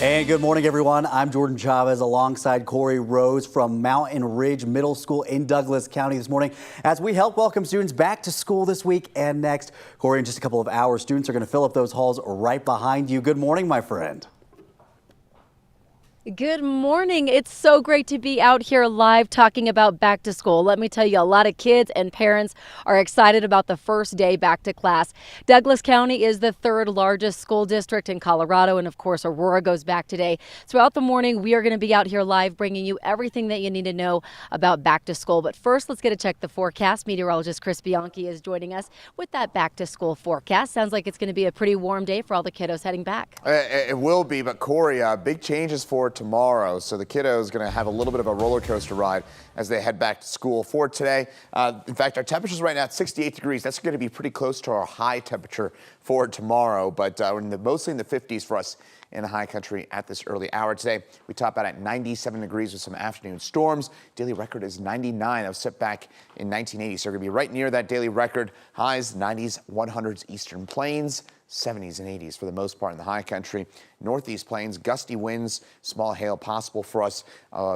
And good morning, everyone. I'm Jordan Chavez alongside Corey Rose from Mountain Ridge Middle School in Douglas County this morning as we help welcome students back to school this week and next. Corey, in just a couple of hours, students are going to fill up those halls right behind you. Good morning, my friend. Good morning. It's so great to be out here live talking about back to school. Let me tell you, a lot of kids and parents are excited about the first day back to class. Douglas County is the third largest school district in Colorado, and of course, Aurora goes back today. Throughout the morning, we are going to be out here live bringing you everything that you need to know about back to school. But first, let's get a check the forecast. Meteorologist Chris Bianchi is joining us with that back to school forecast. Sounds like it's going to be a pretty warm day for all the kiddos heading back. It will be, but Corey, big changes for tomorrow. So the kiddos going to have a little bit of a roller coaster ride as they head back to school for today. In fact, our temperatures right now at 68 degrees. That's going to be pretty close to our high temperature for tomorrow, but mostly in the 50s for us in the high country at this early hour today. We top out at 97 degrees with some afternoon storms. Daily record is 99. That was set back in 1980, so we're going to be right near that daily record. Highs 90s, 100s eastern plains, 70s and 80s for the most part in the high country. Northeast plains, gusty winds, small hail possible for us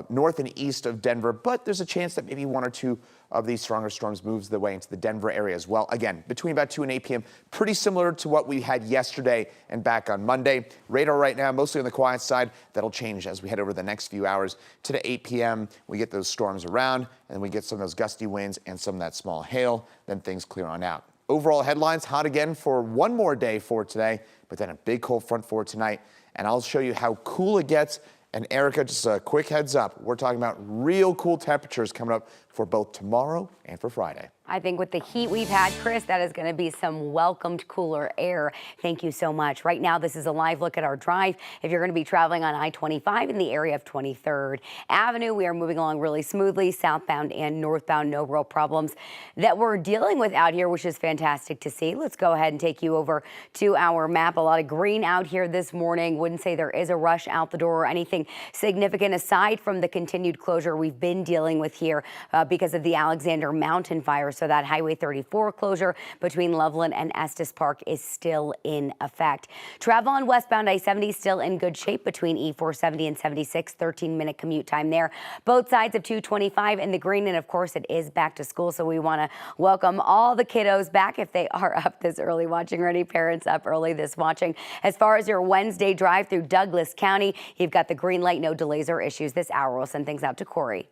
north and east of Denver, but there's a chance that maybe one or two of these stronger storms moves their way into the Denver area as well. Again, between about 2 and 8 p.m., pretty similar to what we had yesterday and back on Monday. Radar right now, mostly on the quiet side. That'll change as we head over the next few hours to the 8 p.m. We get those storms around, and we get some of those gusty winds and some of that small hail. Then things clear on out. Overall headlines, hot again for one more day for today, but then a big cold front for tonight. And I'll show you how cool it gets. And Erica, just a quick heads up, we're talking about real cool temperatures coming up for both tomorrow and for Friday. I think with the heat we've had, Chris, that is going to be some welcomed cooler air. Thank you so much. Right now, this is a live look at our drive. If you're going to be traveling on I-25 in the area of 23rd Avenue, we are moving along really smoothly, southbound and northbound, no real problems that we're dealing with out here, which is fantastic to see. Let's go ahead and take you over to our map. A lot of green out here this morning. Wouldn't say there is a rush out the door or anything significant aside from the continued closure we've been dealing with here because of the Alexander Mountain fire. So that Highway 34 closure between Loveland and Estes Park is still in effect. Travel on westbound I-70 still in good shape between E470 and 76, 13-minute commute time there. Both sides of 225 in the green, and of course it is back to school, so we want to welcome all the kiddos back if they are up this early watching. Any parents up early this watching. As far as your Wednesday drive through Douglas County, you've got the green light, no delays or issues this hour. We'll send things out to Corey.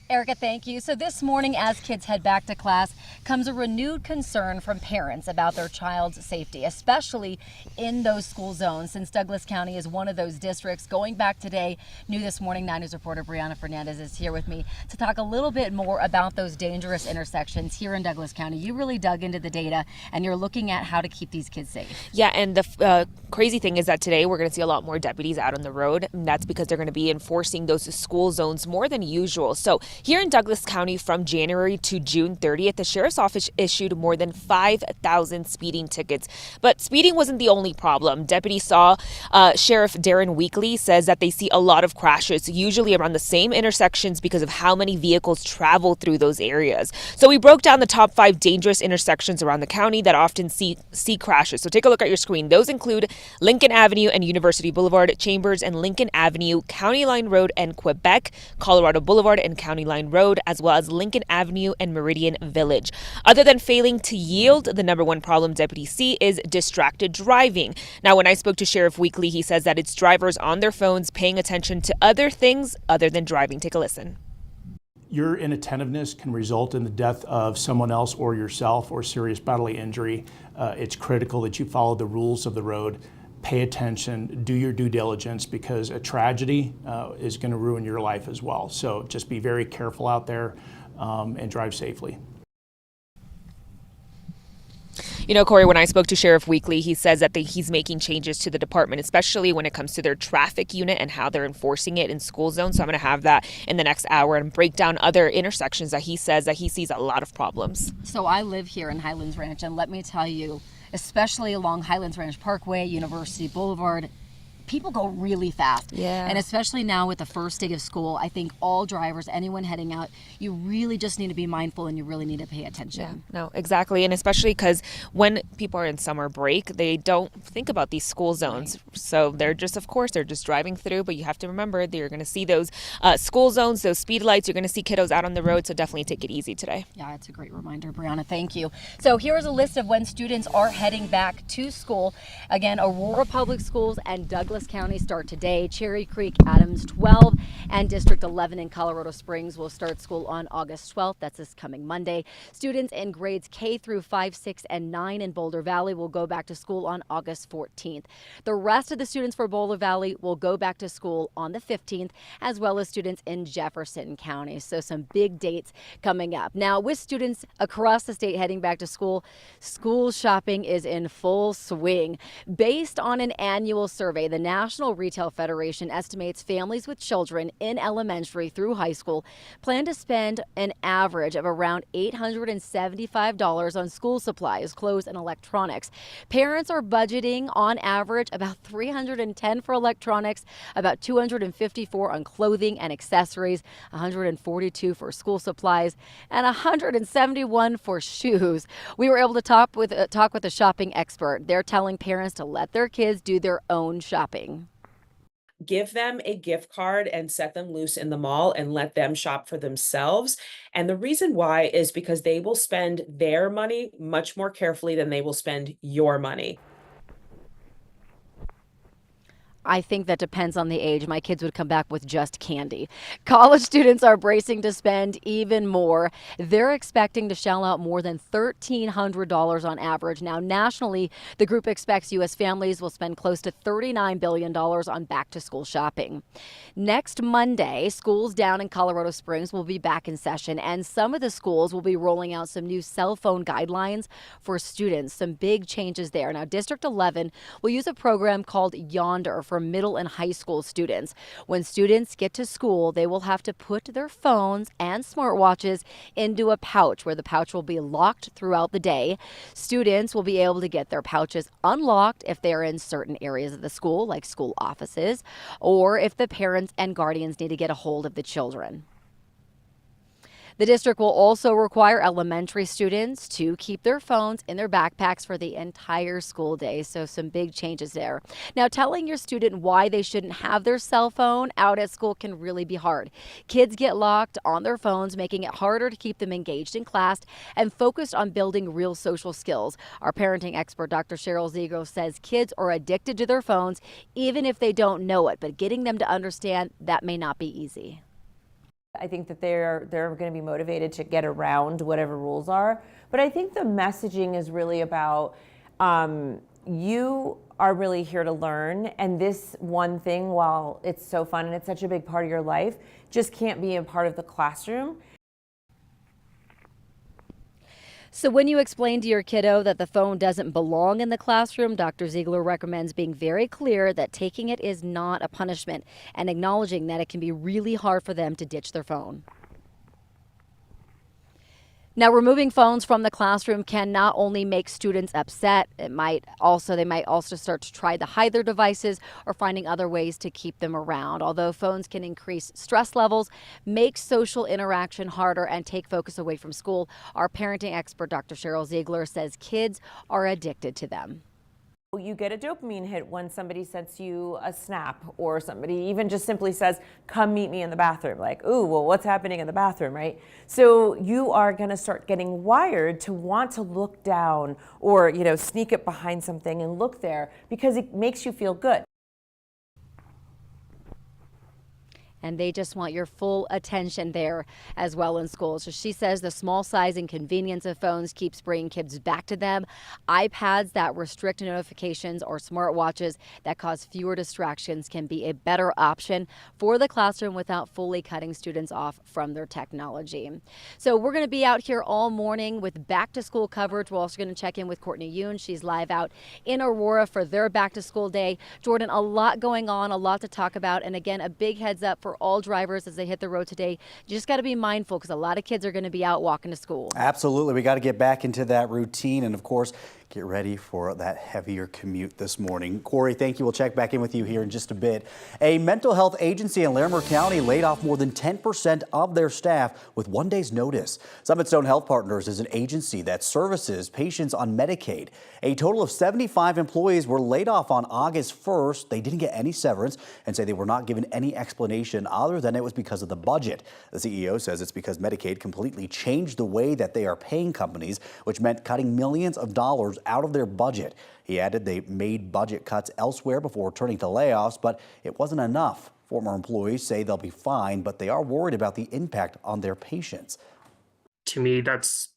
Erica, thank you. So this morning, as kids head back to class, comes a renewed concern from parents about their child's safety, especially in those school zones, since Douglas County is one of those districts. Going back today, new this morning, 9 News reporter Brianna Fernandez is here with me to talk a little bit more about those dangerous intersections here in Douglas County. You really dug into the data, and you're looking at how to keep these kids safe. Yeah, and the crazy thing is that today we're going to see a lot more deputies out on the road, and that's because they're going to be enforcing those school zones more than usual. So here in Douglas County, from January to June 30th, the sheriff's office issued more than 5,000 speeding tickets. But speeding wasn't the only problem. Deputy Sheriff Darren Weekly says that they see a lot of crashes, usually around the same intersections because of how many vehicles travel through those areas. So we broke down the top 5 dangerous intersections around the county that often see crashes. So take a look at your screen. Those include Lincoln Avenue and University Boulevard, Chambers and Lincoln Avenue, County Line Road and Quebec, Colorado Boulevard and County Line Road, as well as Lincoln Avenue and Meridian Village. Other than failing to yield, the number one problem deputies see is distracted driving. Now, when I spoke to Sheriff Weekly, he says that it's drivers on their phones paying attention to other things other than driving. Take a listen. Your inattentiveness can result in the death of someone else or yourself or serious bodily injury. It's critical that you follow the rules of the road. Pay attention, do your due diligence, because a tragedy is going to ruin your life as well. So just be very careful out there and drive safely. You know, Corey, when I spoke to Sheriff Weekly, he says that he's making changes to the department, especially when it comes to their traffic unit and how they're enforcing it in school zones. So I'm going to have that in the next hour and break down other intersections that he says that he sees a lot of problems. So I live here in Highlands Ranch, and let me tell you, especially along Highlands Ranch Parkway, University Boulevard, people go really fast. Yeah. And especially now with the first day of school, I think all drivers, anyone heading out, you really just need to be mindful and you really need to pay attention. Yeah, no, exactly. And especially because when people are in summer break, they don't think about these school zones. Right. So they're just, of course, they're just driving through, but you have to remember that you're going to see those school zones, those speed lights. You're going to see kiddos out on the road. So definitely take it easy today. Yeah, it's a great reminder, Brianna. Thank you. So here's a list of when students are heading back to school. Again, Aurora Public Schools and Douglas County start today. Cherry Creek, Adams 12, and District 11 in Colorado Springs will start school on August 12th. That's this coming Monday. Students in grades K through 5, 6, and 9 in Boulder Valley will go back to school on August 14th. The rest of the students for Boulder Valley will go back to school on the 15th, as well as students in Jefferson County. So some big dates coming up. Now, with students across the state heading back to school, school shopping is in full swing. Based on an annual survey, the National Retail Federation estimates families with children in elementary through high school plan to spend an average of around $875 on school supplies, clothes, and electronics. Parents are budgeting on average about $310 for electronics, about $254 on clothing and accessories, $142 for school supplies, and $171 for shoes. We were able to talk with a shopping expert. They're telling parents to let their kids do their own shopping. Give them a gift card and set them loose in the mall and let them shop for themselves. And the reason why is because they will spend their money much more carefully than they will spend your money. I think that depends on the age. My kids would come back with just candy. College students are bracing to spend even more. They're expecting to shell out more than $1,300 on average. Now, nationally, the group expects U.S. families will spend close to $39 billion on back-to-school shopping. Next Monday, schools down in Colorado Springs will be back in session, and some of the schools will be rolling out some new cell phone guidelines for students. Some big changes there. Now, District 11 will use a program called Yonder for middle and high school students. When students get to school, they will have to put their phones and smartwatches into a pouch where the pouch will be locked throughout the day. Students will be able to get their pouches unlocked if they are in certain areas of the school, like school offices, or if the parents and guardians need to get a hold of the children. The district will also require elementary students to keep their phones in their backpacks for the entire school day. So some big changes there. Now, telling your student why they shouldn't have their cell phone out at school can really be hard. Kids get locked on their phones, making it harder to keep them engaged in class and focused on building real social skills. Our parenting expert, Dr. Cheryl Ziegler, says kids are addicted to their phones even if they don't know it, but getting them to understand that may not be easy. I think that they're going to be motivated to get around whatever rules are. But I think the messaging is really about you are really here to learn. And this one thing, while it's so fun and it's such a big part of your life, just can't be a part of the classroom. So when you explain to your kiddo that the phone doesn't belong in the classroom, Dr. Ziegler recommends being very clear that taking it is not a punishment and acknowledging that it can be really hard for them to ditch their phone. Now, removing phones from the classroom can not only make students upset, they might also start to try to hide their devices or finding other ways to keep them around. Although phones can increase stress levels, make social interaction harder, and take focus away from school, our parenting expert, Dr. Cheryl Ziegler, says kids are addicted to them. You get a dopamine hit when somebody sends you a snap, or somebody even just simply says, come meet me in the bathroom. Like, ooh, well, what's happening in the bathroom, right? So you are going to start getting wired to want to look down or, sneak it behind something and look there because it makes you feel good. And they just want your full attention there as well in school. So she says the small size and convenience of phones keeps bringing kids back to them. iPads that restrict notifications or smartwatches that cause fewer distractions can be a better option for the classroom without fully cutting students off from their technology. So we're going to be out here all morning with back to school coverage. We're also going to check in with Courtney Yoon. She's live out in Aurora for their back to school day. Jordan, a lot going on, a lot to talk about. And again, a big heads up for all drivers as they hit the road today. You just got to be mindful because a lot of kids are going to be out walking to school. Absolutely. We got to get back into that routine and, of course, Get ready for that heavier commute this morning. Corey, thank you. We'll check back in with you here in just a bit. A mental health agency in Larimer County laid off more than 10% of their staff with 1 day's notice. Summit Stone Health Partners is an agency that services patients on Medicaid. A total of 75 employees were laid off on August 1st. They didn't get any severance and say they were not given any explanation other than it was because of the budget. The CEO says it's because Medicaid completely changed the way that they are paying companies, which meant cutting millions of dollars out of their budget. He added they made budget cuts elsewhere before turning to layoffs, but it wasn't enough. Former employees say they'll be fine, but they are worried about the impact on their patients. To me, that's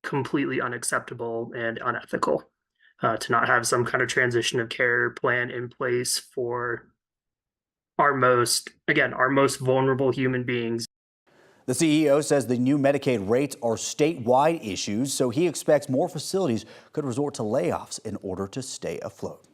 completely unacceptable and unethical to not have some kind of transition of care plan in place for our most vulnerable human beings. The CEO says the new Medicaid rates are statewide issues, so he expects more facilities could resort to layoffs in order to stay afloat.